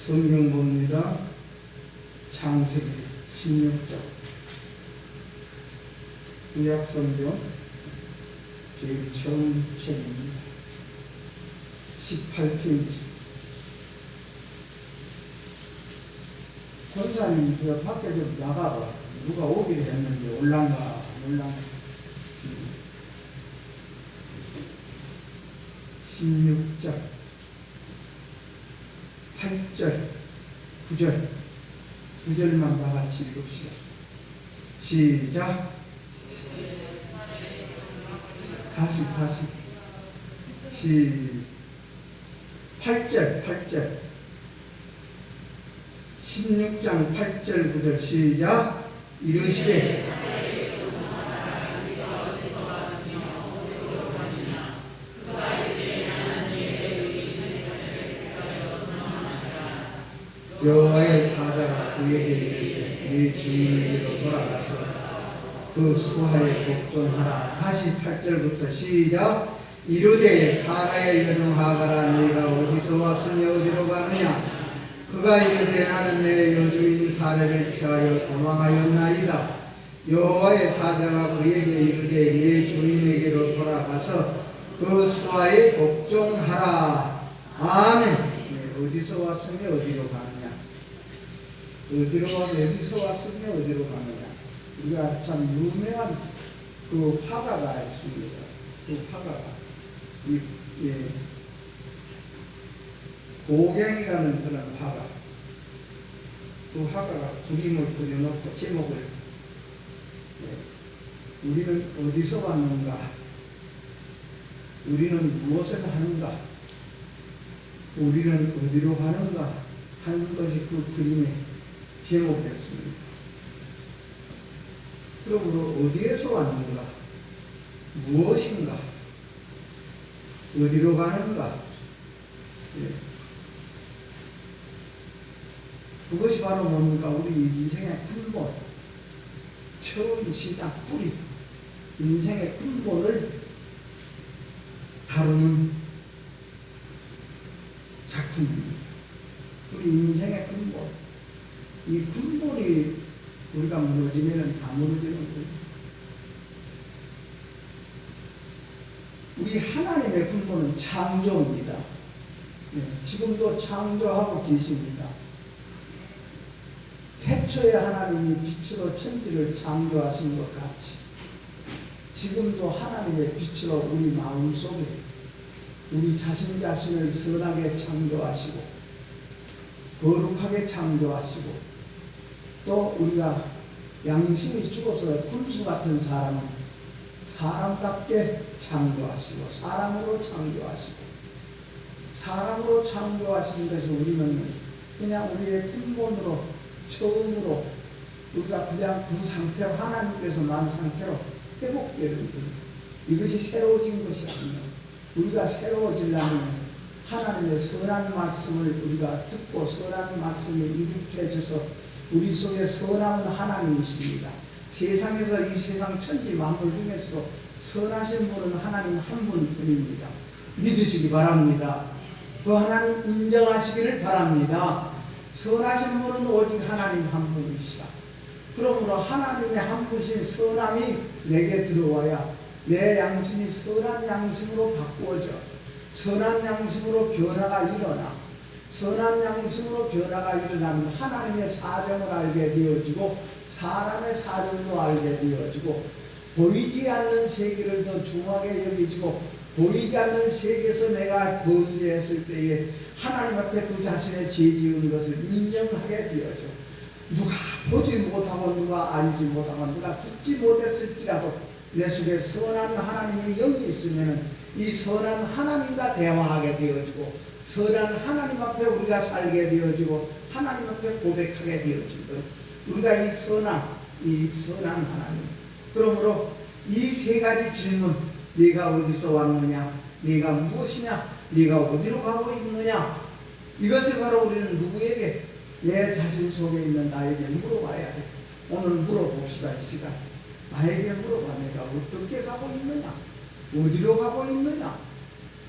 성경 봅니다. 창세기 16장 구약성경 제일 처음 책입니다. 18페이지. 권사님 그 밖에 좀 나가봐. 누가 오기로 했는데 올란가. 16장 8절 9절 9절만 다같이 읽읍시다. 시작. 다시 8절 16장 8절 9절 시작. 이르시되 여호와의 사자가 그에게 이르되 네 주인에게로 돌아가서 그 수하에 복종하라. 다시 8절부터 시작. 이르되 사라의 여종 하가라 네가 어디서 왔으며 어디로 가느냐. 그가 이르되 나는 내 여주인 사라를 피하여 도망하였나이다. 여호와의 사자가 그에게 이르되 네 주인에게로 돌아가서 그 수하에 복종하라. 아멘. 어디서 왔으며 어디로 가느냐. 어디로 와서 어디서 왔으며 어디로 가느냐. 우리가 참 유명한 그 화가가 있습니다. 그 화가가 고갱이라는 그런 화가. 그 화가가 그림을 그려놓고 제목을 우리는 어디서 왔는가, 우리는 무엇을 하는가, 우리는 어디로 가는가 하는 것이 그 그림의 제목이었습니다. 그러므로 어디에서 왔는가, 무엇인가, 어디로 가는가, 그것이 바로 뭡니까? 우리 인생의 근본, 처음 시작 뿌리, 인생의 근본을 다루는 작품입니다. 우리 인생의 근본, 이 근본이 우리가 무너지면 다 무너지는 거예요. 우리 하나님의 근본은 창조입니다. 지금도 창조하고 계십니다. 태초에 하나님이 빛으로 천지를 창조하신 것 같이 지금도 하나님의 빛으로 우리 마음속에 우리 자신을 선하게 창조하시고 거룩하게 창조하시고 또 우리가 양심이 죽어서 군수 같은 사람은 사람답게 창조하시고 사람으로 창조하신 것이 우리는 그냥 우리의 근본으로 처음으로 우리가 그냥 그 상태로 하나님께서 난 상태로 회복되는 거예요. 이것이 새로워진 것이 아니에요. 우리가 새로워지려면 하나님의 선한 말씀을 우리가 듣고 선한 말씀을 일으켜져서 우리 속에 선함은 하나님이십니다. 세상에서 이 세상 천지 만물 중에서 선하신 분은 하나님 한 분뿐입니다. 믿으시기 바랍니다. 그 하나님 인정하시기를 바랍니다. 선하신 분은 오직 하나님 한 분이시다. 그러므로 하나님의 한 분이신 선함이 내게 들어와야 내 양심이 선한 양심으로 바꾸어져 선한 양심으로 변화가 일어나 선한 양심으로 변화가 일어나면 하나님의 사정을 알게 되어지고 사람의 사정도 알게 되어지고 보이지 않는 세계를 더 중하게 여기지고 보이지 않는 세계에서 내가 범죄했을 때에 하나님 앞에 그 자신의 죄 지은 것을 인정하게 되어져. 누가 보지 못하고 누가 알지 못하고 누가 듣지 못했을지라도 내 속에 선한 하나님의 영이 있으면 이 선한 하나님과 대화하게 되어지고 선한 하나님 앞에 우리가 살게 되어지고 하나님 앞에 고백하게 되어지고 우리가 이 선한 하나님. 그러므로 이 세 가지 질문, 네가 어디서 왔느냐, 네가 무엇이냐, 네가 어디로 가고 있느냐, 이것을 바로 우리는 누구에게? 내 자신 속에 있는 나에게 물어봐야 돼. 오늘 물어봅시다. 이 시간 나에게 물어봐. 내가 어떻게 가고 있느냐, 어디로 가고 있느냐,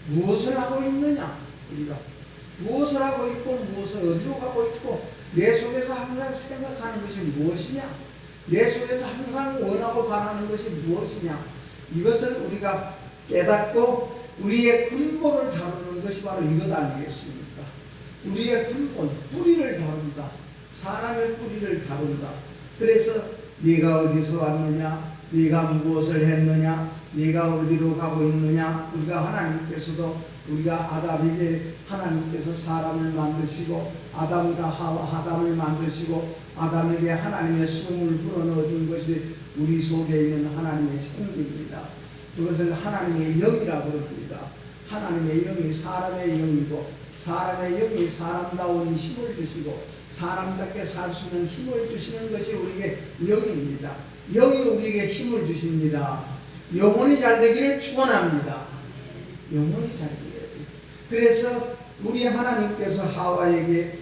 무엇을 하고 있느냐. 우리가 무엇을 하고 있고 무엇을 어디로 가고 있고 내 속에서 항상 생각하는 것이 무엇이냐, 내 속에서 항상 원하고 바라는 것이 무엇이냐, 이것을 우리가 깨닫고 우리의 근본을 다루는 것이 바로 이것 아니겠습니까? 우리의 근본, 뿌리를 다룬다. 사람의 뿌리를 다룬다. 그래서 네가 어디서 왔느냐, 네가 무엇을 했느냐, 네가 어디로 가고 있느냐. 우리가 하나님께서도 우리가 아담에게 하나님께서 사람을 만드시고 아담과 하와 아담을 만드시고 아담에게 하나님의 숨을 불어넣어 준 것이 우리 속에 있는 하나님의 생기입니다. 그것을 하나님의 영이라고 부릅니다. 하나님의 영이 사람의 영이고 사람의 영이 사람다운 힘을 주시고 사람답게 살 수 있는 힘을 주시는 것이 우리에게 영입니다. 영이 우리에게 힘을 주십니다. 영혼이 잘 되기를 축원합니다. 영혼이 잘 되기를. 그래서 우리 하나님께서 하와에게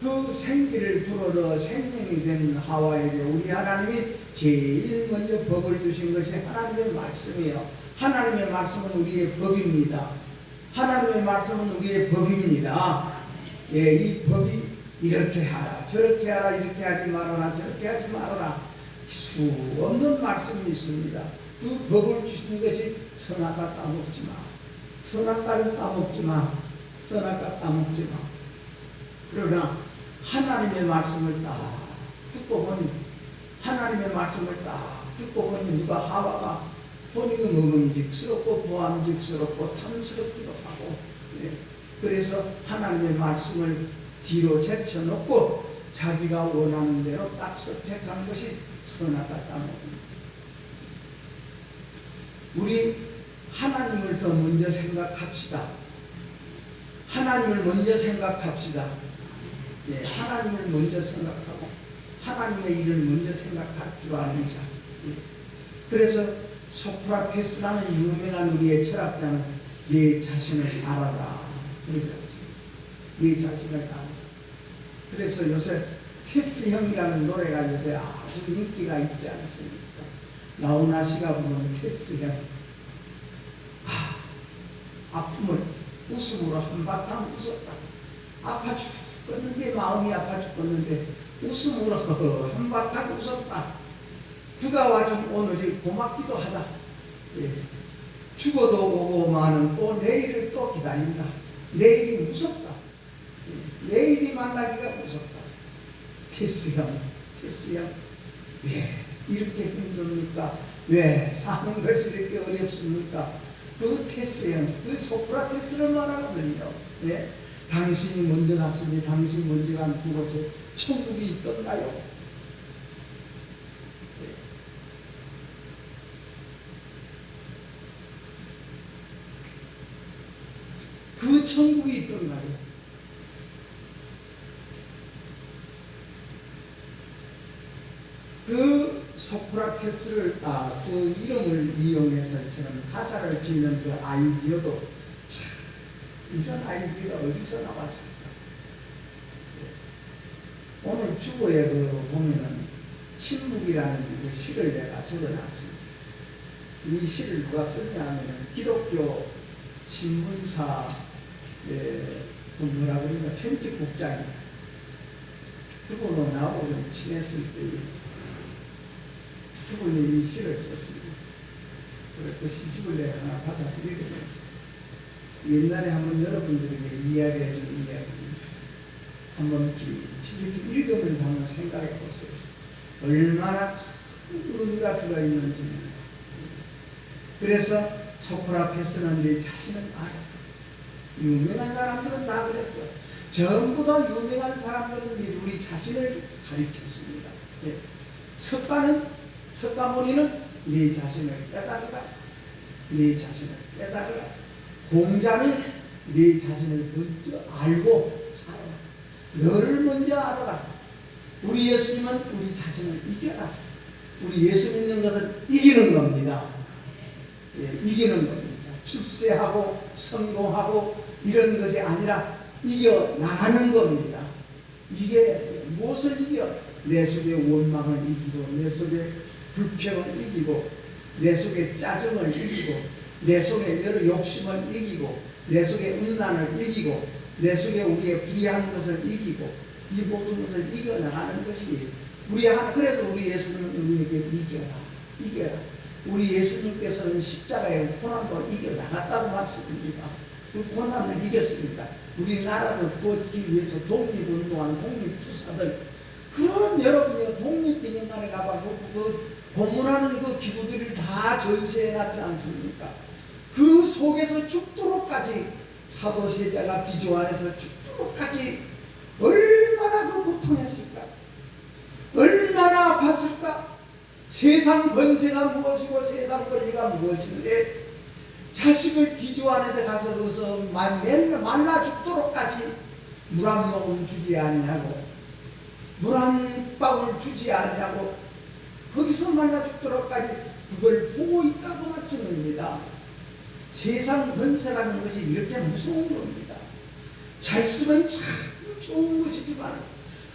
그 생기를 불어넣어 생명이 된 하와에게 우리 하나님이 제일 먼저 법을 주신 것이 하나님의 말씀이에요. 하나님의 말씀은 우리의 법입니다. 하나님의 말씀은 우리의 법입니다. 예, 이 법이 이렇게 하라, 저렇게 하라, 이렇게 하지 말아라, 저렇게 하지 말아라. 수 없는 말씀이 있습니다. 그 법을 주신 것이 선악과 따먹지 마, 선악과를 따먹지 마, 선악과 따먹지 마. 그러나 하나님의 말씀을 딱 듣고 보니, 하나님의 말씀을 딱 듣고 보니 누가 하와가 보니까 먹음직스럽고 보암직스럽고 탐스럽기도 하고, 네. 그래서 하나님의 말씀을 뒤로 제쳐놓고 자기가 원하는 대로 딱 선택한 것이 선악과 따먹입니다. 우리 하나님을 더 먼저 생각합시다. 하나님을 먼저 생각합시다. 예, 하나님을 먼저 생각하고 하나님의 일을 먼저 생각할 줄 아는 자. 예. 그래서 소크라테스라는 유명한 우리의 철학자는 네 자신을 알아라 그러지 않습니까? 네 자신을 알아라. 그래서 요새 테스형이라는 노래가 요새 아주 인기가 있지 않습니까? 나훈아 씨가 부르는 테스형. 아픔을 웃음으로 한바탕 웃었다. 아파 죽겠는데, 마음이 아파 죽겠는데 웃음으로 한바탕 웃었다. 그가 와준 오늘이 고맙기도 하다. 예. 죽어도 오고 마는 또 내일을 또 기다린다. 내일이 무섭다. 예. 내일이 만나기가 무섭다. 테스형, 테스형. 왜 이렇게 힘듭니까? 왜 사는 것이 이렇게 어렵습니까? 그 테스형, 그 소크라테스를 말하거든요. 예? 당신이 먼저 갔으니 당신이 먼저 간 그곳에 천국이 있던가요? 예. 그 천국이 있던가요? 그 소크라테스를 그 이름을 이용해서 저는 가사를 짓는 그 아이디어도 참, 이런 아이디어가 어디서 나왔을까? 오늘 주보에 그 보면은 침묵이라는 그 시를 내가 적어놨습니다. 이 시를 누가 썼냐 하면 기독교 신문사 그 뭐라 그러냐 편집국장이 그분은 나하고 좀 친했을 때 그분이 이 시를 썼습니다. 그 시집을 내가 하나 받아드리면서 옛날에 한번 여러분들에게 이야기해 준 이야기입니다. 한번 깊이 읽으면서 한번 생각해 보세요. 얼마나 큰 의미가 들어있는지. 그래서 소크라테스는 네 자신을 알아. 유명한 사람들은 다 그랬어. 전부 다 유명한 사람들은 우리 자신을 가리켰습니다. 예. 석가모니는 네 자신을 깨달으라. 네 자신을 깨달으라. 공자는 네 자신을 먼저 알고 살아라. 너를 먼저 알아라. 우리 예수님은 우리 자신을 이겨라. 우리 예수 믿는 것은 이기는 겁니다. 예, 이기는 겁니다. 출세하고 성공하고 이런 것이 아니라 이겨나가는 겁니다. 이게 무엇을 이겨? 내 속의 원망을 이기고 내 속의 불평을 이기고 내 속의 짜증을 이기고 내 속의 여러 욕심을 이기고 내 속의 음란을 이기고 내 속에 우리의 불의한 것을 이기고 이 모든 것을 이겨나가는 것이 그래서 우리 예수님은 우리에게 이겨라. 우리 예수님께서는 십자가의 고난도 이겨나갔다고 말씀합니다. 그 고난을 이겼습니다. 우리나라를 구하기 위해서 독립운동한 독립투사들, 그런 여러분이 독립기념관에 가봐 그 고문하는 그 기구들을 다 전시해놨지 않습니까? 그 속에서 죽도록까지 사도세자가 뒤조 안에서 죽도록까지 얼마나 그 고통했을까? 얼마나 아팠을까? 세상 권세가 무엇이고 세상 권리가 무엇인데 자식을 뒤조 안에 가서 거기서 말라 죽도록까지 물 한 모금 주지 아니하고 물 한 방울 주지 아니하고 거기서 말라 죽도록까지 그걸 보고 있다고 말씀합니다. 세상 권세라는 것이 이렇게 무서운 겁니다. 잘 쓰면 참 좋은 것이지만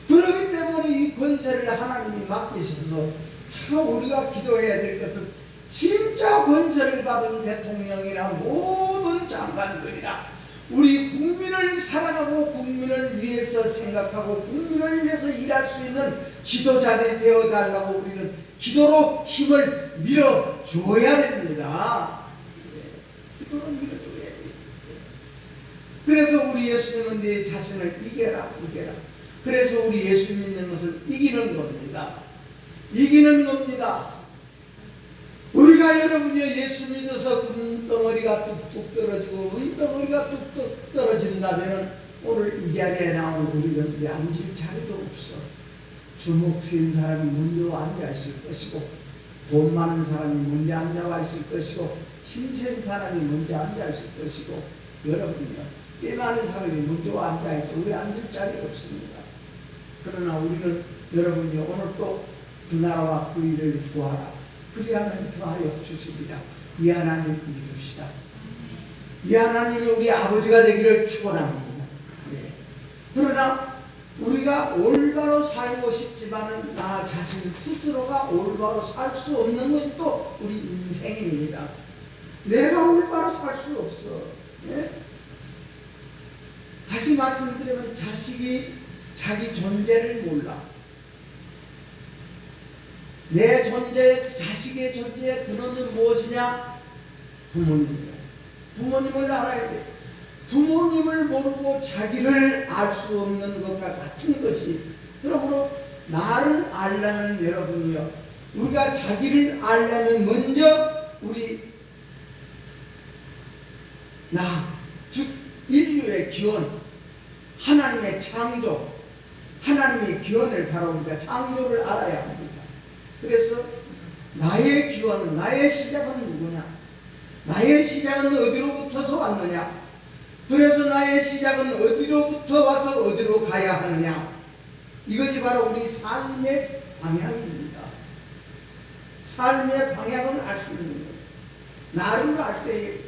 그렇기 때문에 이 권세를 하나님이 맡기셔서 참 우리가 기도해야 될 것은 진짜 권세를 받은 대통령이나 모든 장관들이나 우리 국민을 사랑하고 국민을 위해서 생각하고 국민을 위해서 일할 수 있는 지도자들이 되어달라고 우리는 기도로 힘을 밀어줘야 됩니다. 기도로 밀어줘야 됩니다. 그래서 우리 예수님은 네 자신을 이겨라. 그래서 우리 예수 믿는 것을 이기는 겁니다. 우리가 여러분이 예수 믿어서 군덩어리가 뚝뚝 떨어지고 은덩어리가 뚝뚝 떨어진다면 오늘 이 자리에 나온 우리는 앉을 자리도 없어. 주먹 센 사람이 먼저 앉아 있을 것이고 돈 많은 사람이 먼저 앉아 있을 것이고 힘센 사람이 먼저 앉아 있을 것이고 여러분요 꽤 많은 사람이 먼저 앉아 있죠. 우리 앉을 자리가 없습니다. 그러나 우리는 여러분이 오늘 또 그 나라와 그 일을 구하라. 그리하면 더하여 주시리라. 이 하나님 믿읍시다. 이 하나님이 우리 아버지가 되기를 축원합니다. 그러나 우리가 올바로 살고 싶지만은 나 자신 스스로가 올바로 살 수 없는 것이 또 우리 인생입니다. 내가 올바로 살 수 없어. 다시 말씀드리면 자식이 자기 존재를 몰라. 내 존재, 자식의 존재의 근원은 무엇이냐? 부모님이야. 부모님을 알아야 돼. 부모님을 모르고 자기를 알 수 없는 것과 같은 것이, 그러므로 나를 알려면 여러분이요, 우리가 자기를 알려면 먼저 우리 즉 인류의 기원, 하나님의 창조, 하나님의 기원을 바로 우리가 창조를 알아야 합니다. 그래서 나의 기원은, 나의 시작은 누구냐? 나의 시작은 어디로부터서 왔느냐? 그래서 나의 시작은 어디로부터 와서 어디로 가야 하느냐? 이것이 바로 우리 삶의 방향입니다. 삶의 방향을 알 수 있는 거예요. 나를 알 때에.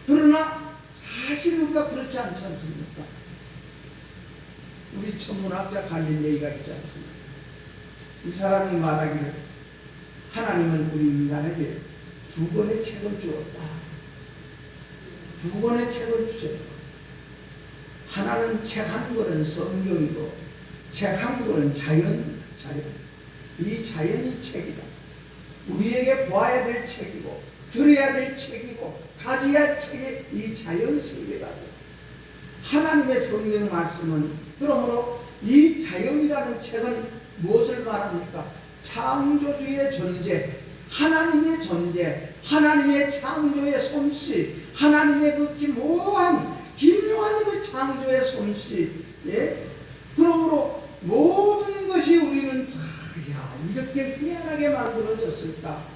그러나 사실 우리가 그렇지 않지 않습니까? 우리 천문학자 갈릴레이가 있지 않습니까? 이 사람이 말하기를 하나님은 우리 인간에게 2권의 책을 주었다. 2권의 책을 주셨다. 하나는 책 한 권은 성경이고 책 한 권은 자연. 이 자연이 책이다. 우리에게 보아야 될 책이고 들어야 될 책이고 가져야 할 책이 이 자연 세계다. 하나님의 성경 말씀은 그러므로 이 자연이라는 책은 무엇을 말합니까? 창조주의 존재, 하나님의 존재, 하나님의 창조의 솜씨, 하나님의 그 기묘한 그 창조의 솜씨. 그러므로 모든 것이 우리는 이렇게 희한하게 만들어졌을까?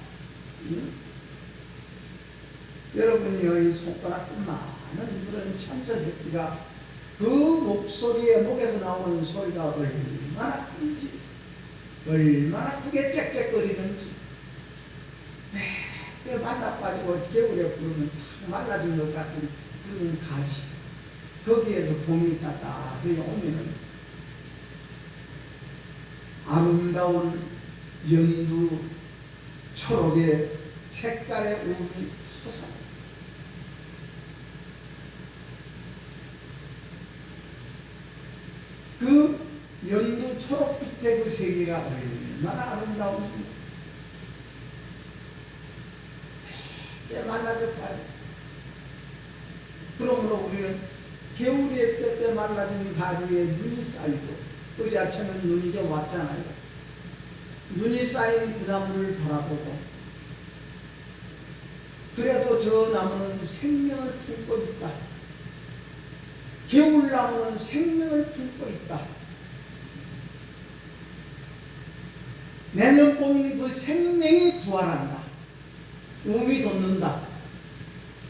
여러분이 이 손가락 많은 그런 참새 새끼가 그 목에서 나오는 소리가 얼마나 큰지, 얼마나 크게 짹짹거리는지, 뼈 말라가지고 겨울에 부르면 탁 말라진 것 같은 그런 가지, 거기에서 봄이 따뜻하게 오면은 아름다운 연두 초록의 색깔의 우음이 솟아납니다. 연두 초록빛의 그 세계가 얼마나 아름다운지. 때 말라져 봐요. 그러므로 우리는 겨울에 때 말라진 가지에 눈이 쌓이고, 어제 아침에는 눈이 좀 왔잖아요. 눈이 쌓인 그 나무를 바라보고, 그래도 저 나무는 생명을 품고 있다. 겨울나무는 생명을 품고 있다. 내년 봄이 그 생명이 부활한다. 움이 돋는다.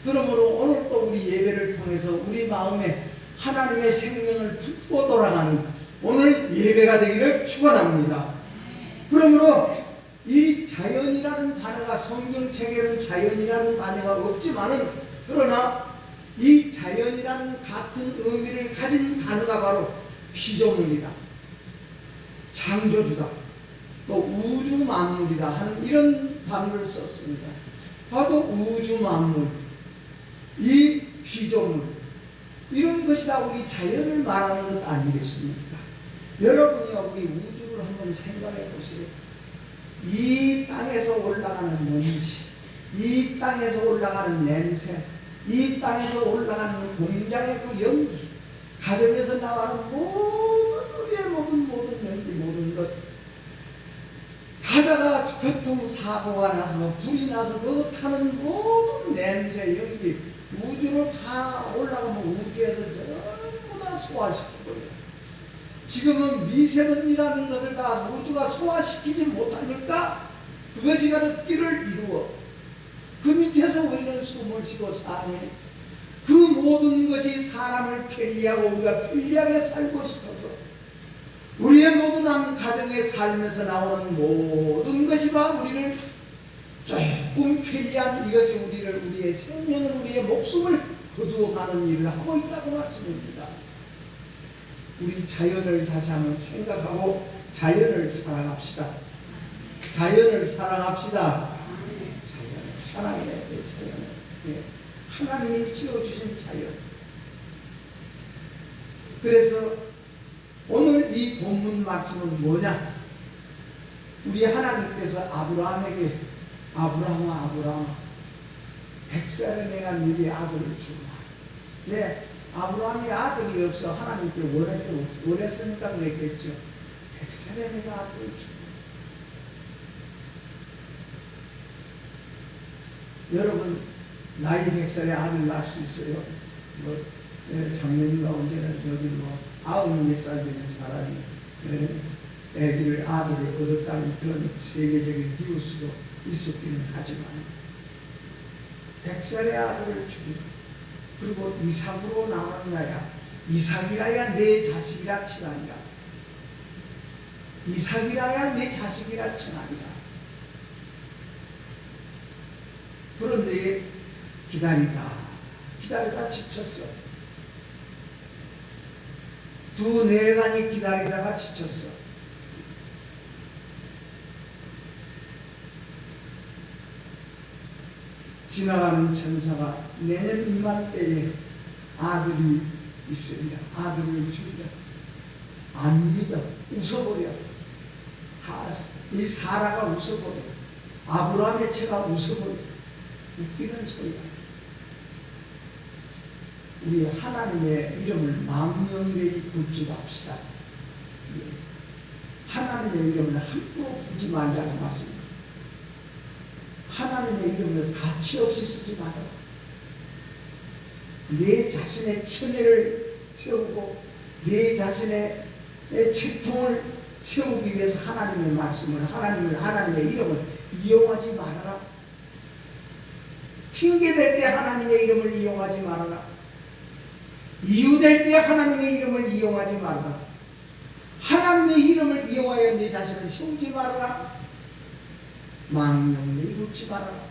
그러므로 오늘 또 우리 예배를 통해서 우리 마음에 하나님의 생명을 품고 돌아가는 오늘 예배가 되기를 축원합니다. 그러므로 이 자연이라는 단어가 성경책에는 자연이라는 단어가 없지만은, 그러나 이 자연이라는 같은 의미를 가진 단어가 바로 피조물이다, 창조주다, 또 우주 만물이다 하는 이런 단어를 썼습니다. 바로 우주 만물, 이 피조물, 이런 것이 다 우리 자연을 말하는 것 아니겠습니까? 여러분이요, 우리 우주를 한번 생각해 보세요. 이 땅에서 올라가는 먼지, 이 땅에서 올라가는 냄새, 이 땅에서 올라가는 공장의 그 연기, 가정에서 나가는 모든 우리의 모든 연기, 모든 것, 가다가 교통사고가 나서 불이 나서 그 타는 모든 냄새, 연기, 우주로 다 올라가면 우주에서 전부 다 소화시켜버려요. 지금은 미세먼지라는 것을 다 우주가 소화시키지 못하니까 그것이 가서 띠를 이루어 그 밑에서 우리는 숨을 쉬고 사네. 그 모든 것이 사람을 편리하고 우리가 편리하게 살고 싶어서 우리의 모든 한 가정에 살면서 나오는 모든 것이 다 우리를 조금 편리한 이것이 우리의 생명을, 우리의 목숨을 거두어가는 일을 하고 있다고 말씀입니다. 우리 자연을 다시 한번 생각하고 자연을 사랑합시다. 자연을 사랑합시다. 자연을 사랑해야 돼. 자연을. 네. 하나님이 지어주신 자연. 그래서 오늘 이 본문 말씀은 뭐냐? 우리 하나님께서 아브라함에게 아브라함아 100살에 내가 너희 아들을 주마. 네, 아브라함이 아들이 없어 하나님께 원했으니까 그랬겠죠. 100살에 내가 아들을 주마. 여러분 나이 100살에 아들 낳을 수 있어요? 작년인가 언제는 저기 90살 되는 사람이 아들을 얻었다는 그런 세계적인 뉴스도 있었기는 하지만 100살의 아들을 주고 그리고 이삭으로 낳았나야. 이삭이라야 내 자식이라 칭하리라. 이삭이라야 내 자식이라 칭하리라. 그런데 기다리다 지쳤어. 2-4간이 기다리다가 지쳤어. 지나가는 천사가 내년 이맘때에 아들이 있으리라, 아들을 주리라. 안 믿어. 웃어버려. 이 사라가 웃어버려. 아브라함의 채가 웃어버려. 웃기는 소리야. 우리 하나님의 이름을 망령되이 붙지 맙시다. 하나님의 이름을 함부로 부르지 말자는 말씀입니다. 하나님의 이름을 가치없이 쓰지 마라. 내 자신의 천혜를 세우고 내 자신의 채통을 세우기 위해서 하나님의 말씀을, 하나님의 이름을 이용하지 말아라. 핑계댈 때 하나님의 이름을 이용하지 말아라. 이유될 때 하나님의 이름을 이용하지 말아라. 하나님의 이름을 이용하여 내 자신을 세우지 말아라. 망령되이 붙지 말아라.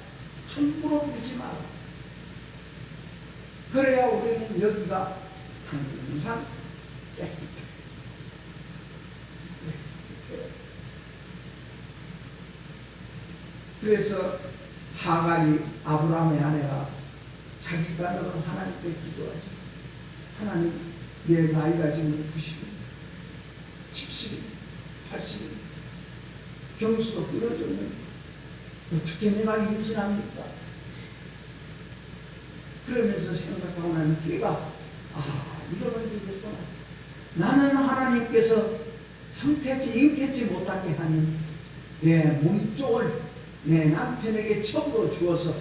함부로 부르지 말아라. 그래야 우리는 여기가 항상 깨끗해. 그래서 하갈이 아브라함의 아내가 자기가 너는 하나님께 기도하지. 하나님, 내 나이가 지금 90, 경수도 끊어줬는데 어떻게 내가 임신합니까? 그러면서 생각하고 나는 끼가 이러면 되겠구나. 나는 하나님께서 성태지 잉태지 못하게 하니 내 몸쪽을 내 남편에게 첩으로 주어서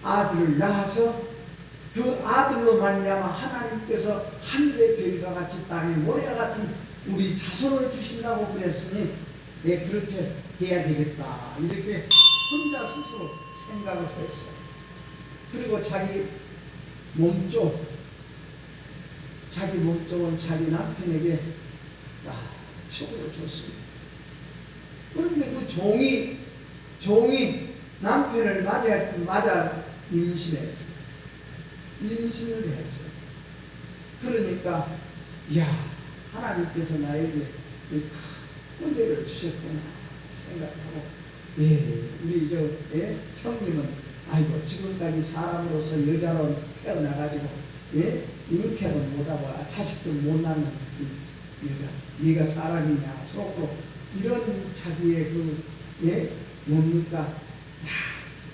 아들을 낳아서 그 아들로 말미암아 하나님께서 하늘의 별과 같이 땅의 모래와 같은 우리 자손을 주신다고 그랬으니 그렇게 해야 되겠다 이렇게 혼자 스스로 생각을 했어요. 그리고 자기 몸쪽은 자기 남편에게 첩으로 줬습니다. 그런데 그 종이 남편을 맞아 임신을 했어요. 그러니까 하나님께서 나에게 큰 은혜를 주셨구나 생각하고 우리 형님은 지금까지 사람으로서 여자로 태어나가지고 잉태도 못하고 자식도 못 낳는 여자 네가 사람이냐 속으로 이런 자기의 뭡니까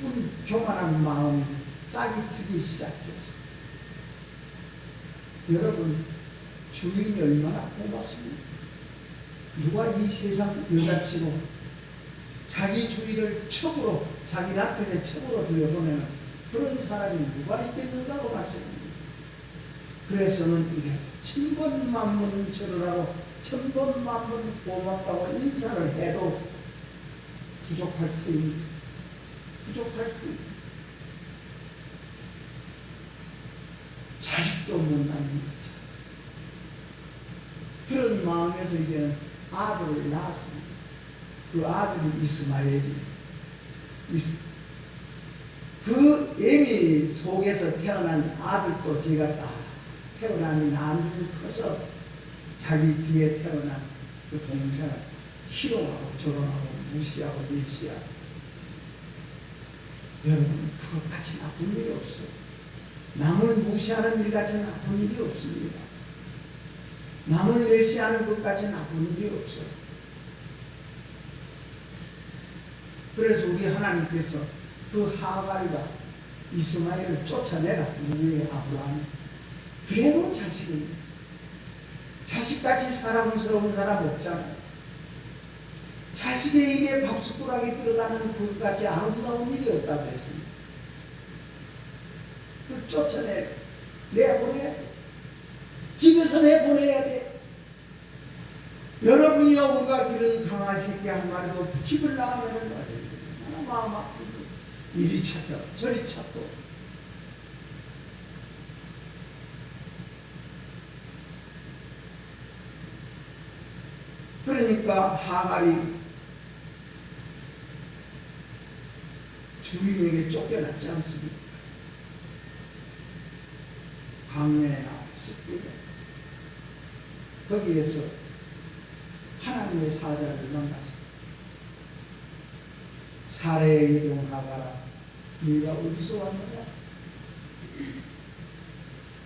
나쁜 교만한 마음이 싹이 트기 시작했어요. 여러분 주인이 얼마나 고맙습니까? 누가 이 세상 여자치고 자기 주인을 첩으로 자기 남편의 첩으로 들여보내는 그런 사람이 누가 있겠는가고 말씀합니다. 그래서는 이래 천번만번 절하라고 천번만번 고맙다고 인사를 해도 부족할 터입니다. 자식도 못 낳는 거죠. 그런 마음에서 이제는 아들을 낳았습니다. 그 아들이 이스마엘이 그 애미 속에서 태어난 아들도 제가 다 태어나니 나중에 커서 자기 뒤에 태어난 그 동생을 희롱하고 조롱하고 무시하고 멸시하고 여러분 그것같이 나쁜 일이 없어요. 남을 무시하는 일같이 나쁜 일이 없습니다. 남을 멸시하는 것같이 나쁜 일이 없어요. 그래서 우리 하나님께서 그 하갈과 이스마엘을 쫓아내라. 우리의 아브라함이 그래도 자식같이 사랑스러운 사람 없잖아요. 자식의 입에 밥숟가락이 들어가는 그것까지 아름다운 일이 없다고 했습니다. 그걸 내보내야 돼. 집에서 내보내야 돼. 여러분이요 우리가 기른 강아지 새끼 한 마리도 집을 나가면 얼마나 마음 아프고 이리 찾고 저리 찾고 그러니까 하갈이 주인에게 쫓겨났지 않습니까? 광야에 나왔을 때 거기에서 하나님의 사자를 만났습니다. 사례의 종 하갈아 네가 어디서 왔느냐?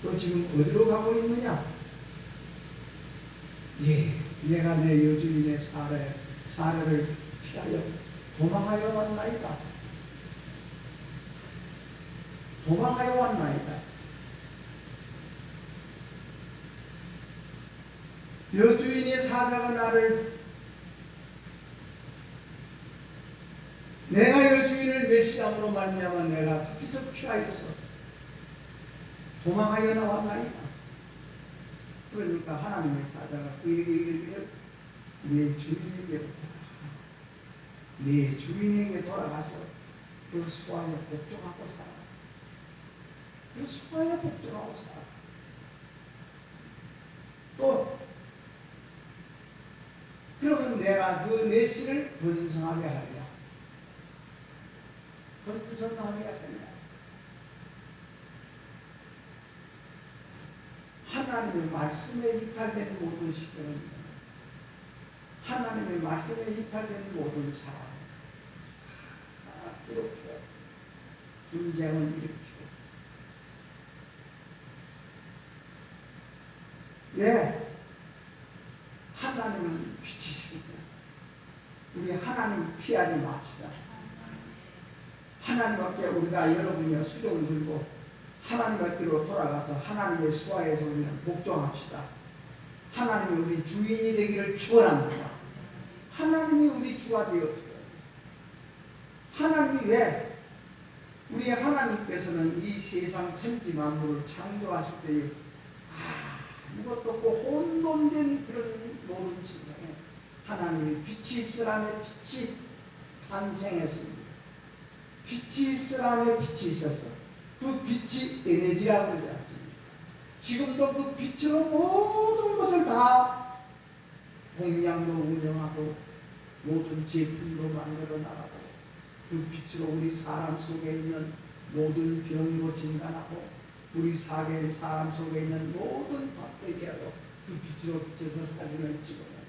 너 지금 어디로 가고 있느냐? 내가 내 여주인의 사례를 피하여 도망하여 왔나이다. 여주인의 사자가 내가 여주인을 멸시함으로 말미암아 내가 거기서 피하여서 도망하여 나왔나이다. 그러니까 하나님의 사자가 그에게 이르기를 네 주인에게 돌아가서 그 수하여 복종하고 살아. 또 그러면 내가 그 내실을 번성하게 하리라. 하나님의 말씀에 이탈된 모든 시대는 하나님의 말씀에 이탈된 모든 사람 이렇게 분쟁을 일으키고 하나님은 빛이시기 때문에 우리 우리 하나님 피하지 맙시다. 하나님 앞에 우리가 여러분의 수종을 들고 하나님 앞으로 돌아가서 하나님의 수하에서 우리는 복종합시다. 하나님이 우리 주인이 되기를 축원합니다. 하나님이 우리 주가 되었죠. 하나님이 왜? 우리 하나님께서는 이 세상 천지 만물을 창조하실 때에 아무것도 없고 혼돈된 그런 모든 세상에 하나님이 빛이 있으라며 빛이 탄생했습니다. 빛이 있으라며 빛이 있어서 그 빛이 에너지라고 그러지 않습니까? 지금도 그 빛으로 모든 것을 다 공양도 운영하고 모든 제품도 만들어 나가고 그 빛으로 우리 사람 속에 있는 모든 병도 진단하고 우리 사람 속에 있는 모든 박테리아도 그 빛으로 비춰서 사진을 찍어요.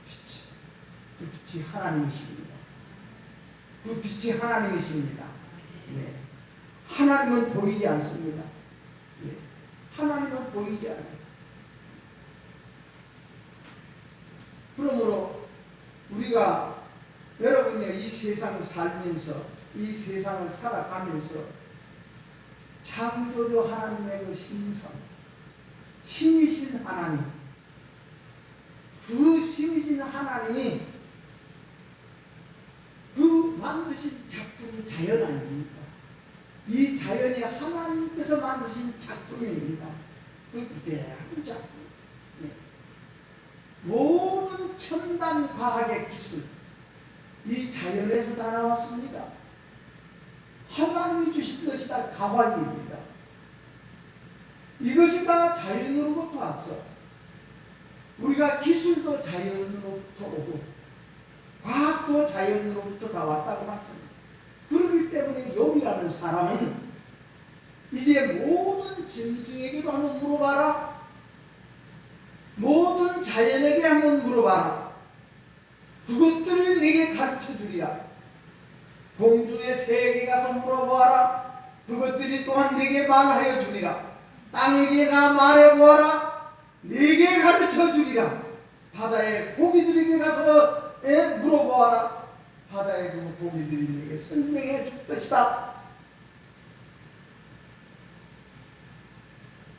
빛이, 그 빛이 하나님이십니다. 그 빛이 하나님이십니다. 네. 하나님은 보이지 않습니다. 네. 하나님은 보이지 않아요. 그러므로 우리가 여러분이 이 세상을 살면서 이 세상을 살아가면서 창조주 하나님의 그 신성, 신이신 하나님, 그 신이신 하나님이 그 만드신 작품이 자연 아닙니까? 이 자연이 하나님께서 만드신 작품입니다. 그 위대한 작품. 네. 모든 첨단 과학의 기술, 이 자연에서 다 나왔습니다. 하나님이 주신 것이 다 가관입니다. 이것이 다 자연으로부터 왔어. 우리가 기술도 자연으로부터 오고 과학도 자연으로부터 다 왔다고 말씀합니다. 그렇기 때문에 욥이라는 사람은 이제 모든 짐승에게도 한번 물어봐라. 모든 자연에게 한번 물어봐라. 그것들을 내게 가르쳐 주리라. 공중의 새에게 가서 물어보아라. 그것들이 또한 내게 말하여 주리라. 땅에게 가 말해보아라. 내게 가르쳐 주리라. 바다의 고기들에게 가서 물어보아라. 바다의 그 고기들이 내게 설명해 줄 것이다.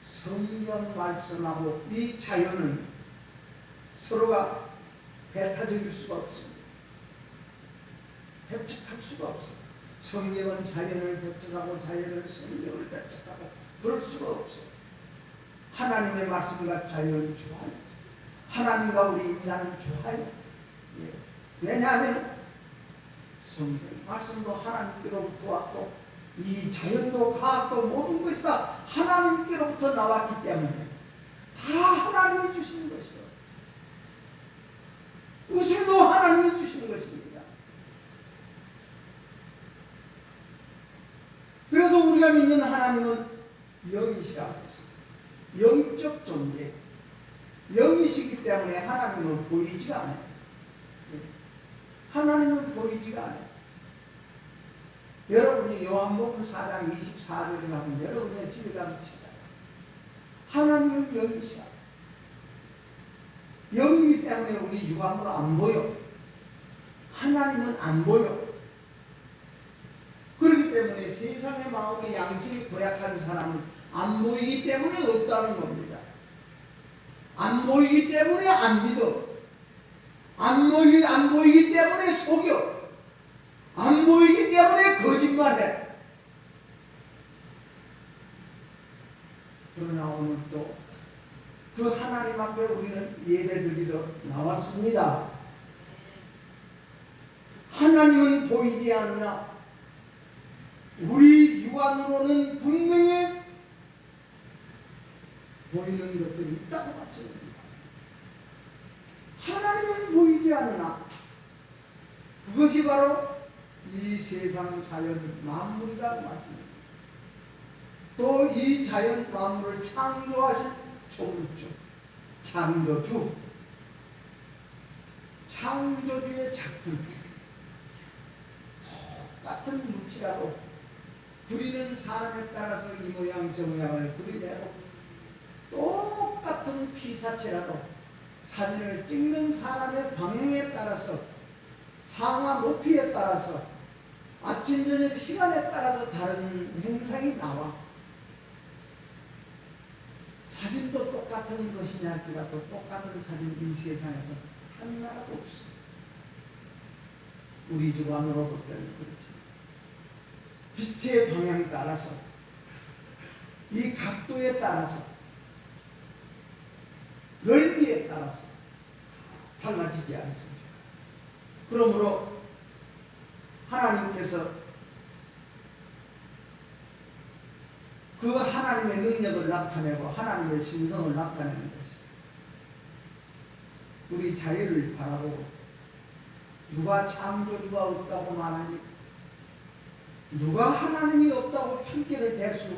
성경 말씀하고 이 자연은 서로가 배타적일 수가 없습니다. 배척할 수가 없어. 성경은 자연을 배척하고 자연은 성경을 배척하고 그럴 수가 없어. 하나님의 말씀과 자연은 좋아요. 하나님과 우리 인간은 좋아요. 예. 왜냐하면 성경 말씀도 하나님께로부터 왔고 이 자연도 과학도 모든 것이 다 하나님께로부터 나왔기 때문에 다 하나님이 주시는 것이요. 의술도 하나님이 주시는 것입니다. 그래서 우리가 믿는 하나님은 영이시라고 했습니다. 영적 존재, 영이시기 때문에 하나님은 보이지가 않아요. 하나님은 보이지가 않아요. 여러분이 요한복음 4장 24절을 하면 여러분의 집에 가서 찾아요. 하나님은 영이시라. 영이기 때문에 우리 육안으로 안 보여. 하나님은 안 보여. 그렇기 때문에 세상의 마음의 양심이 고약한 사람은 안 보이기 때문에 없다는 겁니다. 안 보이기 때문에 안 믿어. 안 보이기 때문에 속여. 안 보이기 때문에 거짓말해. 그러나 오늘 또 그 하나님 앞에 우리는 예배드리러 나왔습니다. 하나님은 보이지 않으나 우리 육안으로는 분명히 보이는 것들이 있다고 말씀합니다. 하나님은 보이지 않으나 그것이 바로 이 세상 자연 만물이라고 말씀합니다. 또 이 자연 만물을 창조하신 창조주, 창조주의 작품. 똑같은 물질이라도 그리는 사람에 따라서 이 모양 저 모양을 그리되고 똑같은 피사체라도 사진을 찍는 사람의 방향에 따라서 상하 높이에 따라서 아침 저녁 시간에 따라서 다른 행상이 나와. 사진도 똑같은 것이냐 할지라도 똑같은 사진 이 세상에서 하나도 없어. 우리 주관으로 볼 때는 그렇죠. 빛의 방향 따라서 이 각도에 따라서 넓이에 따라서 달라지지 않습니다. 그러므로 하나님께서 그 하나님의 능력을 나타내고 하나님의 신성을 나타내는 것입니다. 우리 자유를 바라보고 누가 창조주가 없다고 말하니 누가 하나님이 없다고 핑계를 댈 수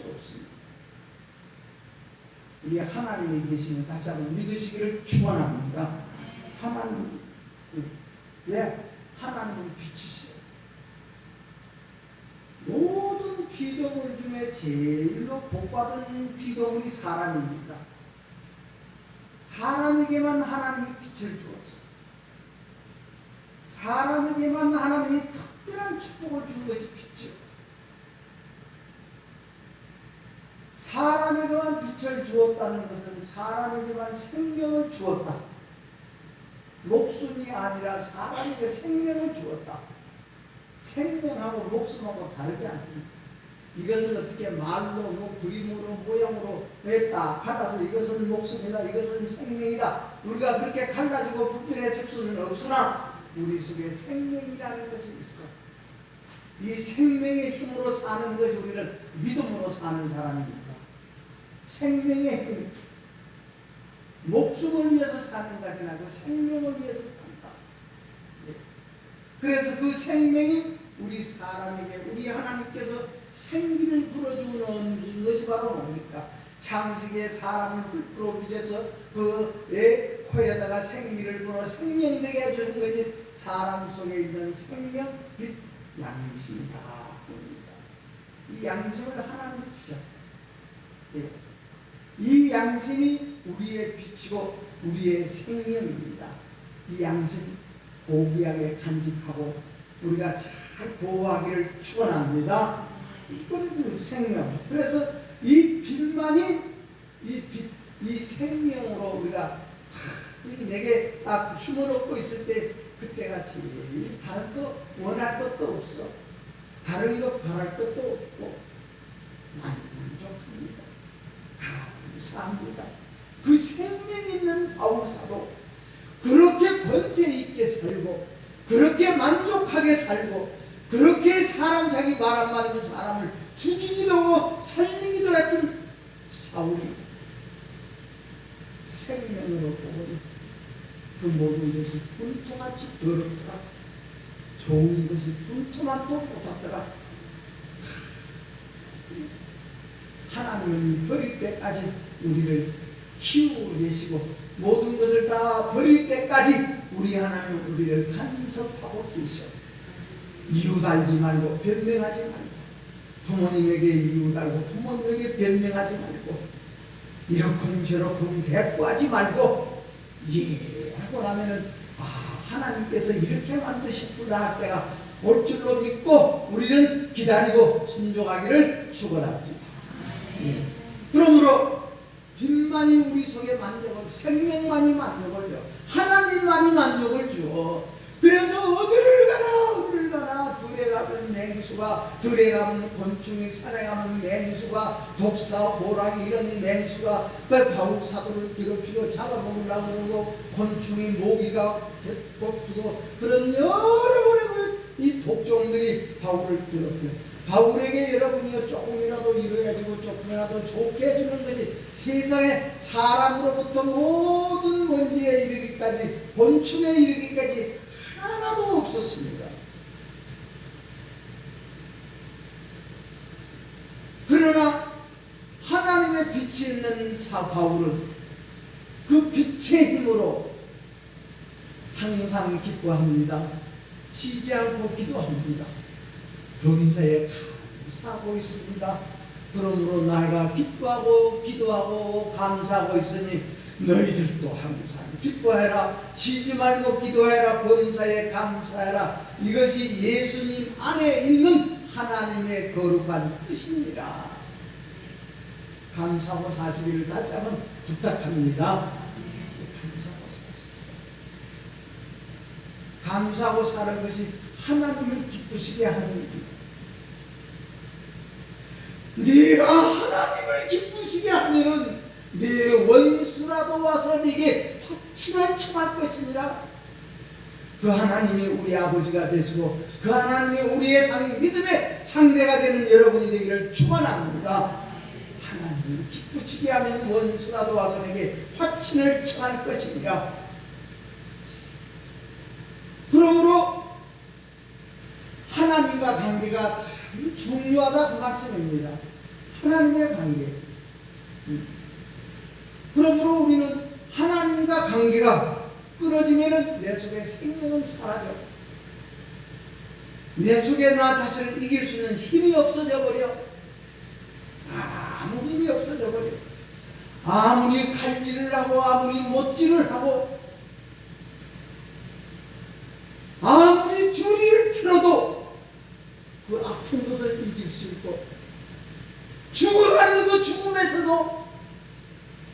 없습니다. 우리 하나님이 계시면 다시 한번 믿으시기를 축원합니다. 하나님, 왜? 하나님은 빛이시오. 모든 피조물 중에 제일로 복받은 피조물이 사람입니다. 사람에게만 하나님이 빛을 주었어요. 사람에게만 하나님이 특별한 축복을 준 것이 빛이요. 사람에게만 빛을 주었다는 것은 사람에게만 생명을 주었다. 목숨이 아니라 사람에게 생명을 주었다. 생명하고 목숨하고 다르지 않습니다. 이것을 어떻게 말로, 그림으로, 모양으로 냈다, 갈라서 이것은 목숨이다, 이것은 생명이다. 우리가 그렇게 갈라지고 분별해 줄 수는 없으나 우리 속에 생명이라는 것이 있어. 이 생명의 힘으로 사는 것이 우리는 믿음으로 사는 사람입니다. 생명의 힘, 목숨을 위해서 사는 것이 아니고 생명을 위해서 산다. 그래서 그 생명이 우리 사람에게 우리 하나님께서 생기를 불어주는 것이 바로 뭡니까? 창세기에 사람을 흙으로 빚어서 그 코에다가 생기를 불어 생명되게 해주는 것이 사람 속에 있는 생명, 빛, 양심이다. 이 양심을 하나님이 주셨어요. 이 양심이 우리의 빛이고 우리의 생명입니다. 이 양심 고귀하게 간직하고 우리가 잘 보호하기를 축원합니다. 그래서 생명. 그래서 이 빛만이 이 빛, 이 생명으로 우리가 내게 딱 힘을 얻고 있을 때 그때가 제일 다른 거 원할 것도 없어. 다른 거 바랄 것도 없고 만족합니다. 감사합니다. 그 생명 있는 바울사도 그렇게 권세 있게 살고 그렇게 만족하게 살고 그렇게 사람 자기 말 한마디면 사람을 죽이기도 하고 살리기도 했던 사울이 생명으로 보니 그 모든 것이 불토같이 더럽더라. 좋은 것이 불토만도 못하더라. 하나님은 버릴 때까지 우리를 키우고 계시고 모든 것을 다 버릴 때까지 우리 하나님은 우리를 간섭하고 계셔. 이유 달지 말고 변명하지 말고 부모님에게 이유 달고 부모님에게 변명하지 말고 이렇군 저렇군 대꾸하지 말고 하고 나면은 하나님께서 이렇게 만드셨구나 할 때가 올 줄로 믿고 우리는 기다리고 순종하기를 축원합니다. 그러므로 빛만이 우리 속에 만족을, 생명만이 만족을 줘. 하나님만이 만족을 줘. 그래서 어디를 가나 들에 가면 맹수가, 들에 가면 곤충이, 산에 가면 맹수가, 독사, 호랑이 이런 맹수가 바울 사도를 괴롭히고 잡아먹으려고 그러고 곤충이 모기가 뽑히고 그런 여러 이 독종들이 바울을 괴롭혀요. 바울에게 여러분이요 조금이라도 이루어지고 조금이라도 좋게 해주는 것이 세상에 사람으로부터 모든 먼지에 이르기까지 곤충에 이르기까지 하나도 없었습니다. 그러나 하나님의 빛이 있는 바울은 그 빛의 힘으로 항상 기도합니다. 쉬지 않고 기도합니다. 범사에 감사하고 있습니다. 그러므로 내가 기뻐하고 기도하고 감사하고 있으니 너희들도 항상 기뻐해라. 쉬지 말고 기도해라. 범사에 감사해라. 이것이 예수님 안에 있는 하나님의 거룩한 뜻입니다. 감사하고 사시기를 다시 한번 부탁합니다. 감사하고 사십시오. 감사하고 사는 것이 하나님을 기쁘시게 하는 일입니다. 네가 하나님을 기쁘시게 하면은 네 원수라도 와서 네게 확신을 청할 것이니라. 그 하나님이 우리 아버지가 되시고 그 하나님이 우리의 믿음의 상대가 되는 여러분이 되기를 축원합니다. 하나님을 기쁘시게 하면 원수라도 와서 내게 확신을 청할 것이니라. 그러므로 하나님과 관계가 참 중요하다 그 말씀입니다. 하나님의 관계. 그러므로 우리는 하나님과 관계가 끊어지면 내 속에 생명은 사라져. 내 속에 나 자신을 이길 수 있는 힘이 없어져 버려. 아무 힘이 없어져 버려. 아무리 칼질을 하고 아무리 못질을 하고 아무리 주리를 틀어도 그 아픈 것을 이길 수 있고 죽어가는 그 죽음에서도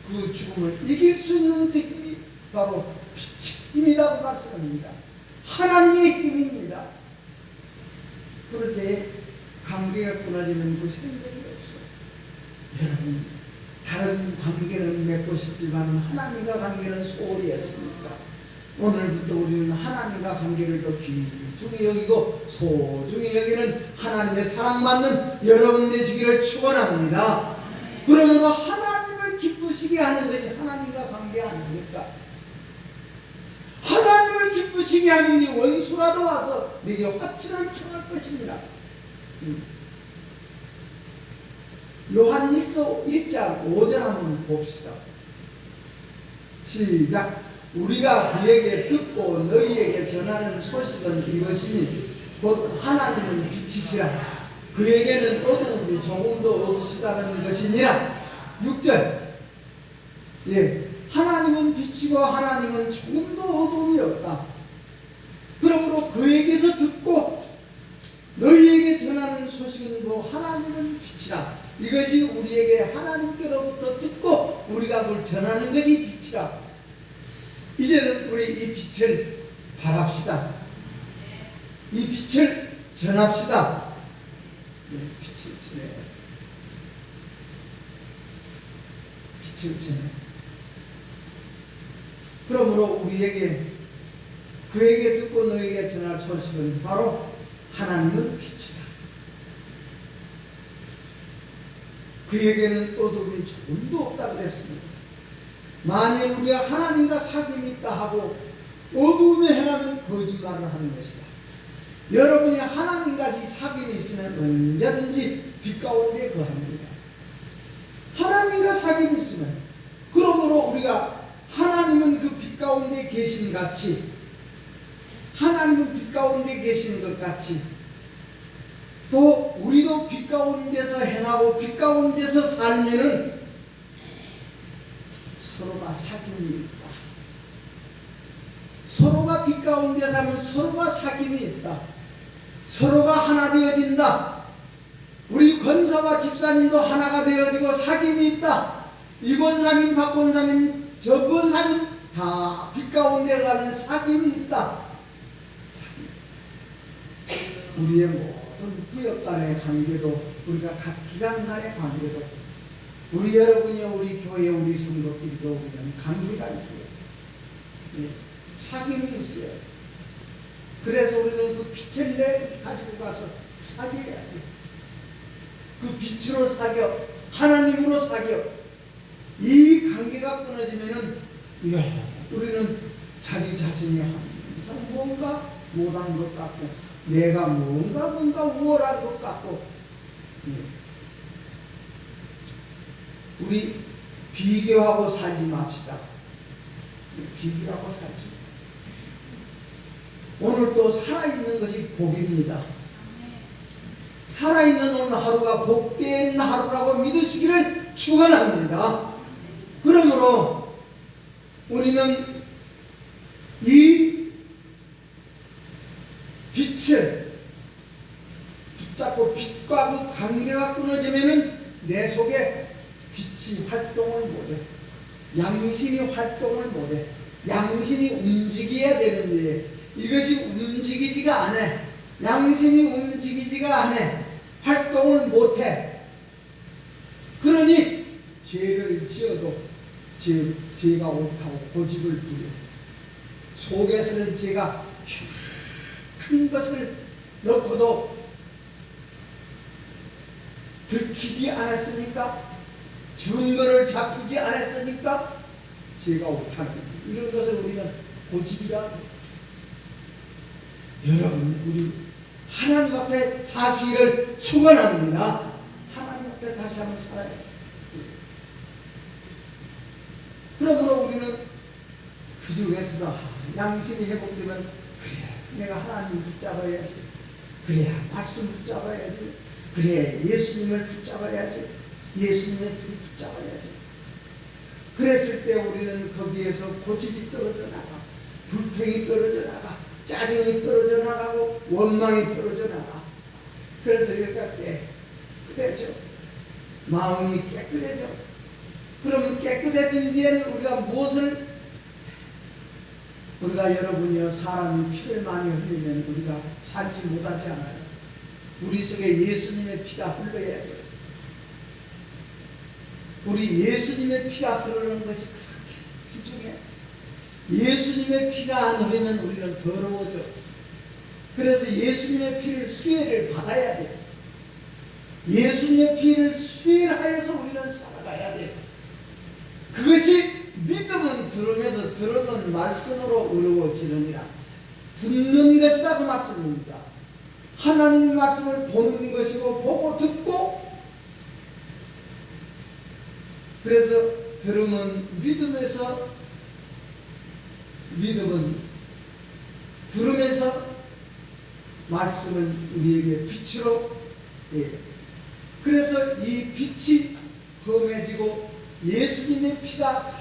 그 죽음을 이길 수 있는 그 힘이 바로 빛의 힘이라고 말씀합니다. 하나님의 힘입니다. 그런데 관계가 끊어지면 그 생명이 없어. 여러분, 다른 관계는 맺고 싶지만 하나님과 관계는 소홀히 했습니까? 오늘부터 우리는 하나님과 관계를 더 귀중히 여기고 소중히 여기는 하나님의 사랑받는 여러분 되시기를 축원합니다. 그러므로 하나님을 기쁘시게 하는 것이 하나님과 관계 아닙니까? 하나님을 기쁘시게 하면 네 원수라도 와서 네게 화친을 청할 것입니다. 요한일서 1장 5절 한번 봅시다. 시작. 우리가 그에게 듣고 너희에게 전하는 소식은 이것이니 곧 하나님은 빛이시라. 그에게는 어두움이 조금도 없으시다는 것이니라. 6절. 예, 하나님은 빛이고 하나님은 조금도 어두움이 없다. 그러므로 그에게서 듣고 너희에게 전하는 소식은 뭐 하나님은 빛이라. 이것이 우리에게 하나님께로부터 듣고 우리가 그걸 전하는 것이 빛이라. 이제는 우리 이 빛을 바랍시다. 이 빛을 전합시다. 빛을 전해. 빛을 전해. 그러므로 우리에게 그에게 듣고 너에게 전할 소식은 바로 하나님은 빛이다. 그에게는 어둠이 조금도 없다 그랬습니다. 만일 우리가 하나님과 사귐이 있다 하고 어두움에 행하면 거짓말을 하는 것이다. 여러분이 하나님과 사귐이 있으면 언제든지 빛 가운데 거합니다. 하나님과 사귐이 있으면, 그러므로 우리가 하나님은 그 빛 가운데 계신 같이, 하나님은 빛 가운데 계신 것 같이 또 우리도 빛 가운데서 행하고 빛 가운데서 살면은 서로가 사귐이 있다. 서로가 빛 가운데 살면 서로가 사귐이 있다. 서로가 하나 되어진다. 우리 권사와 집사님도 하나가 되어지고 사귐이 있다. 이 권사님, 박 권사님, 저 권사님 다 빛 가운데 가면 사귐이 있다. 우리의 모든 구역 간의 관계도, 우리가 각 기관 간의 관계도, 우리 여러분이 우리 교회 우리 성도끼리도 우리는 관계가 있어요. 사귐이 있어요. 그래서 우리는 그 빛을 가지고 가서 사귀어야 돼. 그 빛으로 사겨, 하나님으로 사겨. 이 관계가 끊어지면은, 이야, 우리는 자기 자신이 항상 뭔가 못한 것 같고, 내가 뭔가 우월한 것 같고, 우리 비교하고 살지 맙시다. 비교하고 살지. 오늘 또 살아있는 것이 복입니다. 살아있는 오늘 하루가 복된 하루라고 믿으시기를 축원합니다. 그러므로 우리는 이 빛을 붙잡고 빛과 그 관계가 끊어지면은 내 속에 빛이 활동을 못해. 양심이 활동을 못해. 양심이 움직여야 되는데 이것이 움직이지가 않아. 양심이 움직이지가 않아. 활동을 못해. 그러니 죄를 지어도 죄가 옳다고 고집을 부려. 속에서는 죄가 큰 것을 넣고도 들키지 않았으니까, 증거를 잡히지 않았으니까 죄가 옳다는 거예요. 이런 것을 우리는 고집이라고. 여러분, 우리 하나님 앞에 사실을 축원합니다. 하나님 앞에 다시 한번 살아야 돼요. 그러므로 우리는 그 중에서도 양심이 회복되면, 그래 내가 하나님 붙잡아야지, 그래 말씀 붙잡아야지, 그래 예수님을 붙잡아야지, 예수님의 불 붙잡아야지. 그랬을 때 우리는 거기에서 고집이 떨어져 나가, 불평이 떨어져 나가, 짜증이 떨어져 나가고 원망이 떨어져 나가. 그래서 여기가 깨끗해져. 마음이 깨끗해져. 그러면 깨끗해진 뒤에는 우리가 무엇을, 우리가 여러분이요, 사람이 피를 많이 흘리면 우리가 살지 못하지 않아요. 우리 속에 예수님의 피가 흘러야 돼요. 우리 예수님의 피가 흐르는 것이 그렇게 귀중해. 예수님의 피가 안 흐르면 우리는 더러워져. 그래서 예수님의 피를 수혜를 받아야 돼. 예수님의 피를 수혜하여서 우리는 살아가야 돼. 그것이 믿음은 들으면서 들으면 말씀으로 의로워지느니라. 듣는 것이다 그 말씀입니다. 하나님의 말씀을 보는 것이고 보고 듣고, 그래서 들으면 믿음에서, 믿음은 들으면서 말씀은 우리에게 빛으로, 그래서 이 빛이 험해지고 예수님의 피가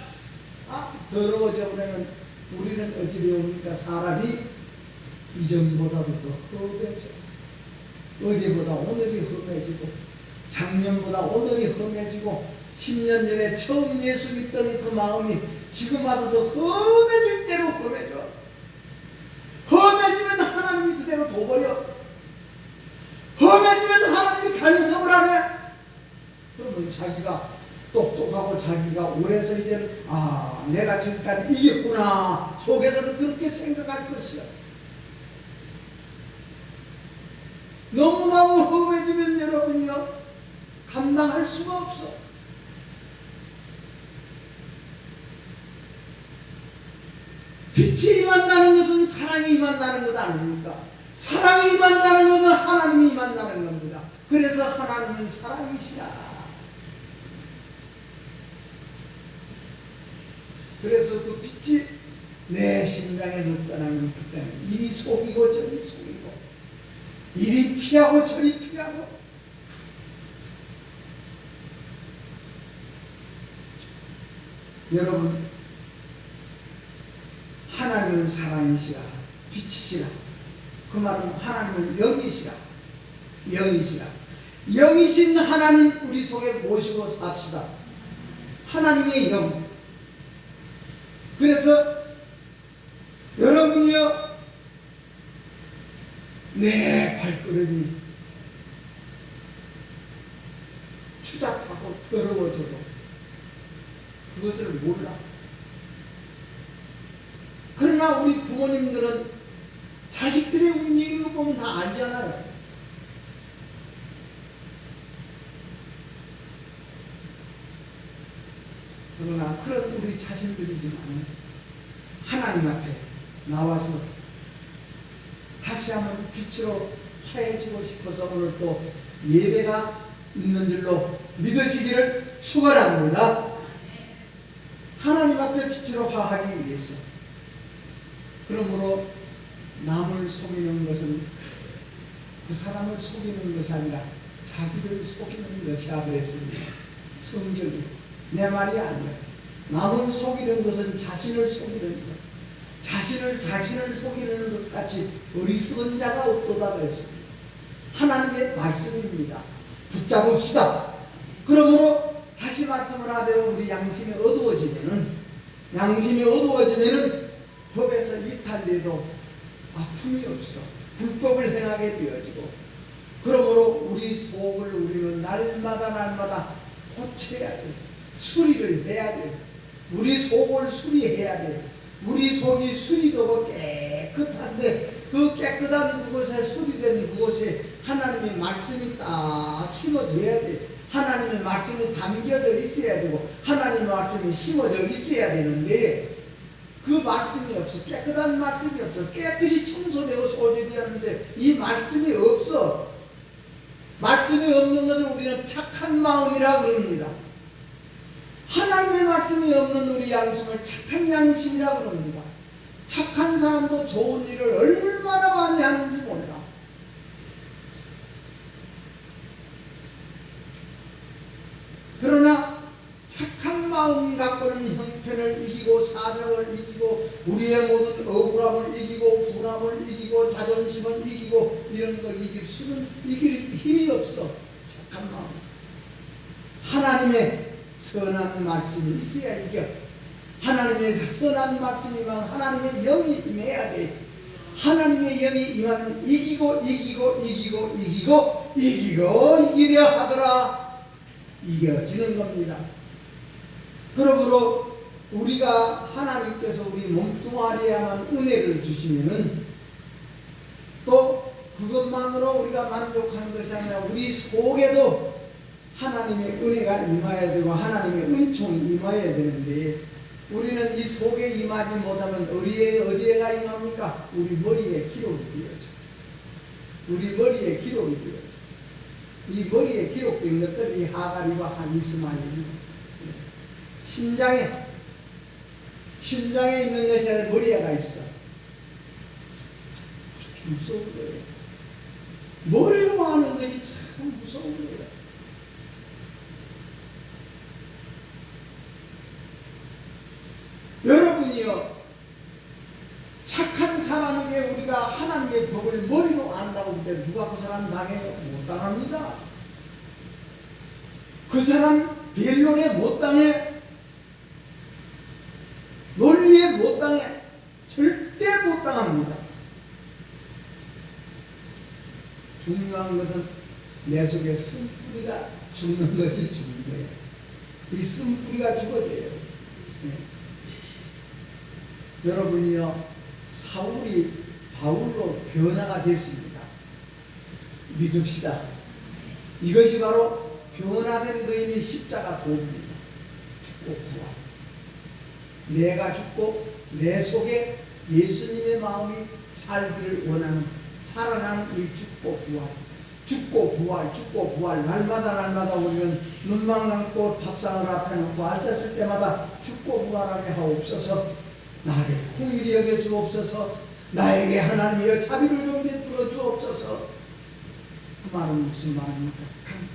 더러워져 버리면 우리는 어찌되옵니까? 사람이 이전보다도 더 험해져. 어제보다 오늘이 험해지고, 작년보다 오늘이 험해지고, 10년 전에 처음 예수 믿던 그 마음이 지금 와서도 험해질 대로 험해져. 험해지면 하나님이 그대로 둬버려. 험해지면 하나님이 간섭을 하네. 그러면 자기가 똑똑하고 자기가 오래서 이제는 내가 지금까지 이겼구나 속에서는 그렇게 생각할 것이야. 너무너무 험해지면 여러분이요, 감당할 수가 없어. 빛이 임한다는 것은 사랑이 임한다는 것 아닙니까? 사랑이 임한다는 것은 하나님이 임한다는 겁니다. 그래서 하나님은 사랑이시라. 그래서 그 빛이 내 심장에서 떠나는 그때는 이리 속이고 저리 속이고, 이리 피하고 저리 피하고. 여러분, 하나님은 사랑이시라, 빛이시라. 그 말은 하나님은 영이시라, 영이시라. 영이신 하나님 우리 속에 모시고 삽시다. 하나님의 영. 그래서 여러분이요, 내 발걸음이 추잡하고 더러워져도 그것을 몰라. 그러나 우리 부모님들은 자식들의 움직이는 거 보면 다 알잖아요. 그러나 그런 우리 자신들이지만 하나님 앞에 나와서 다시 한번 빛으로 화해지고 싶어서 오늘 또 예배가 있는 줄로 믿으시기를 축원합니다. 하나님 앞에 빛으로 화하기 위해서. 그러므로 남을 속이는 것은 그 사람을 속이는 것이 아니라 자기를 속이는 것이라 그랬습니다. 성경이. 내 말이 아니라 남을 속이는 것은 자신을 속이는 것. 자신을 속이는 것 같이 어리석은 자가 없도다 그랬습니다. 하나님의 말씀입니다. 붙잡읍시다. 그러므로 다시 말씀을 하되 우리 양심이 어두워지면은 법에서 이탈돼도 아픔이 없어. 불법을 행하게 되어지고, 그러므로 우리 속을 우리는 날마다 고쳐야 돼. 수리를 해야 돼. 우리 속을 수리해야 돼. 우리 속이 수리되고 깨끗한데 그 깨끗한 그곳에 수리된 그곳에 하나님의 말씀이 딱 심어져야 돼. 하나님의 말씀이 담겨져 있어야 되고 하나님의 말씀이 심어져 있어야 되는데 그 말씀이 없어. 깨끗한 말씀이 없어. 깨끗이 청소되고 소재되었는데 이 말씀이 없어. 말씀이 없는 것을 우리는 착한 마음이라 그럽니다. 하나님의 말씀이 없는 우리 양심을 착한 양심이라 그럽니다. 착한 사람도 좋은 일을 얼마나 많이 하는지 몰라. 그러나 착한 마음 갖고는 형편을 이기고 사정을 이기고 우리의 모든 억울함을 이기고 분함을 이기고 자존심을 이기고 이런 걸 이길 힘이 없어. 착한 마음. 하나님의 선한 말씀이 있어야 이겨. 하나님의 선한 말씀이면 하나님의 영이 임해야 돼. 하나님의 영이 임하면 이기려 하더라. 이겨지는 겁니다. 그러므로 우리가 하나님께서 우리 몸뚱아리에만 은혜를 주시면은 또 그것만으로 우리가 만족하는 것이 아니라 우리 속에도 하나님의 은혜가 임해야 되고 하나님의 은총이 임해야 되는데 우리는 이 속에 임하지 못하면 어디에가 임합니까? 우리 머리에 기록이 되어져. 우리 머리에 기록이 되어져. 이 머리에 기록된 것들이 하갈이와 이스마엘입니다. 심장에 있는 것이 아니라 머리에가 있어. 무서운 거예요. 머리로 하는 것이 참 무서운 거예요. 여러분이요, 착한 사람에게 우리가 하나님의 법을 머리로 안다고 하는데 누가 그 사람 당해요? 못 당합니다. 그 사람 변론에 못 당해. 논리에 못 당해. 절대 못 당합니다. 중요한 것은 내 속에 쓴뿌리가 죽는 것이 죽는 거예요. 이 쓴뿌리가 죽어져요. 네. 여러분이요, 사울이 바울로 변화가 됐습니다. 믿읍시다. 이것이 바로 변화된 거인의 십자가 도입니다. 죽고 부활. 내가 죽고 내 속에 예수님의 마음이 살기를 원하는 살아나는 이 죽고 부활 날마다 우리는 눈만 감고 밥상을 앞에 놓고 앉았을 때마다 죽고 부활하게 하옵소서. 나를 긍휼히 여겨 주옵소서. 나에게 하나님이여 자비를 좀 베풀어 주옵소서. 그 말은 무슨 말입니까?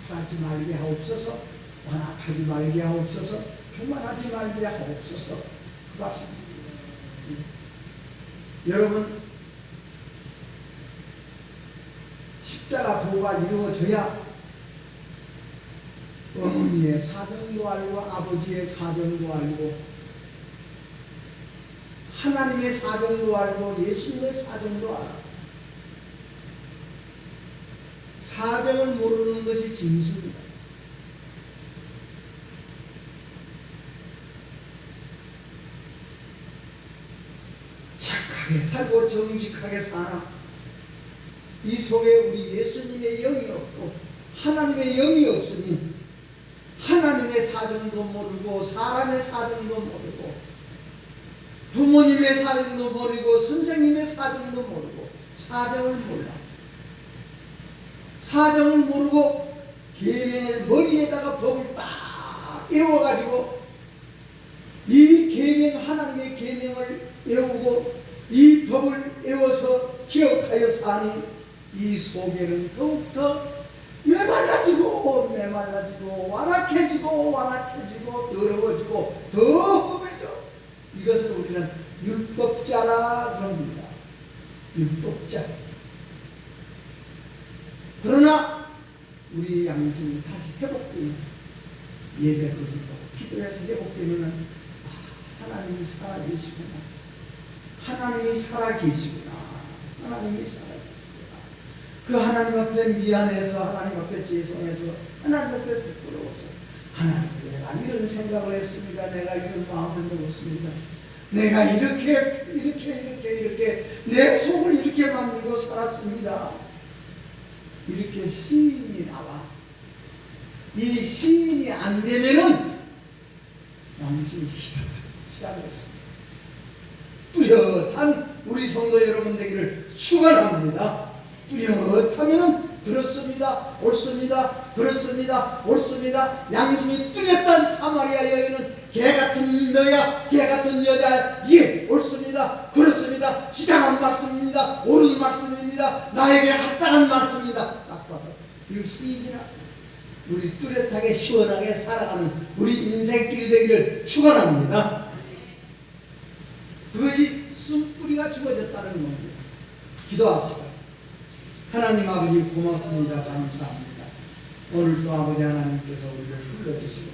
강팍하지 말게 하옵소서. 완악하지 말게 하옵소서. 교만하지 말게 하옵소서. 그 말씀입니다. 여러분, 십자가 도가 이루어져야 어머니의 사정도 알고 아버지의 사정도 알고 하나님의 사정도 알고 예수님의 사정도 알아. 사정을 모르는 것이 짐승이다. 착하게 살고 정직하게 사나 이 속에 우리 예수님의 영이 없고 하나님의 영이 없으니 하나님의 사정도 모르고 사람의 사정도 모르고 부모님의 사정도 모르고 선생님의 사정도 모르고 사정을 몰라. 사정을 모르고 계명을 머리에다가 법을 딱 외워가지고 이 계명 하나님의 계명을 외우고 이 법을 외워서 기억하여 사니 이 속에는 더욱더 메말라지고 완악해지고 더러워지고 더 험해져. 이것을 우리는 율법자라 그럽니다. 율법자. 그러나 우리 양심이 다시 회복되면, 예배 드리고 기도해서 회복되면 하나님이 살아계시구나. 하나님이 살아계시구나. 하나님이 살아계시구나. 그 하나님 앞에 미안해서, 하나님 앞에 죄송해서, 하나님 앞에 부끄러워서, 하나님, 내가 이런 생각을 했습니다. 내가 이런 마음을 먹었습니다. 내가 이렇게 내 속을 이렇게 만들고 살았습니다. 이렇게 시인이 나와. 이 시인이 안 되면은 양심이 희락했습니다. 뚜렷한 우리 성도 여러분 되기를 축원합니다. 뚜렷하면은 그렇습니다, 옳습니다, 그렇습니다, 옳습니다. 양심이 뚜렷한 사마리아 여인은 개같은 너야, 개같은 여자야, 예, 옳습니다, 그렇습니다, 지당한 말씀입니다, 옳은 말씀입니다, 나에게 합당한 말씀입니다. 딱 봐도 이거 시인이라. 우리 뚜렷하게 시원하게 살아가는 우리 인생길이 되기를 축원합니다. 그것이 숨뿌리가 죽어졌다는 겁니다. 기도합시다. 하나님 아버지 고맙습니다. 감사합니다. 오늘도 아버지 하나님께서 우리를 불러주시고,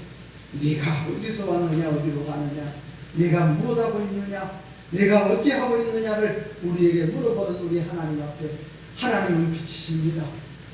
네가 어디서 왔느냐, 어디로 가느냐, 네가 무엇하고 있느냐, 내가 어찌하고 있느냐를 우리에게 물어보는 우리 하나님 앞에 하나님은 빛이십니다.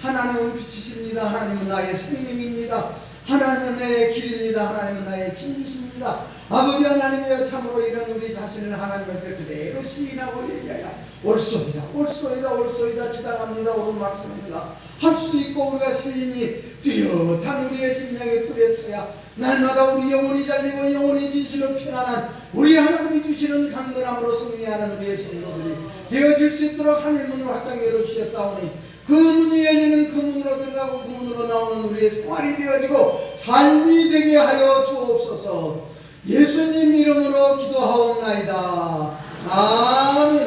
하나님은 빛이십니다. 하나님은 나의 생명입니다. 하나님은 나의 길입니다. 하나님은 나의 진리십니다. 아버지 하나님이여, 참으로 이런 우리 자신을 하나님 앞에 그대로 시인하고 얘기하여 옳소이다, 옳소이다, 옳소이다, 지당합니다, 옳은 말씀입니다 할 수 있고, 우리가 시인이 뚜렷한 우리의 심령에 뚜렷하여 날마다 우리 영혼이 잘리고 영혼이 진실로 평안한 우리 하나님이 주시는 강건함으로 승리하는 우리의 성도들이 되어질 수 있도록 하늘문을 활짝 열어주셨사오니, 그 문이 열리는 그 문으로 들어가고 그 문으로 나오는 우리의 생활이 되어지고 삶이 되게 하여 주옵소서. 예수님 이름으로 기도하옵나이다. 아멘.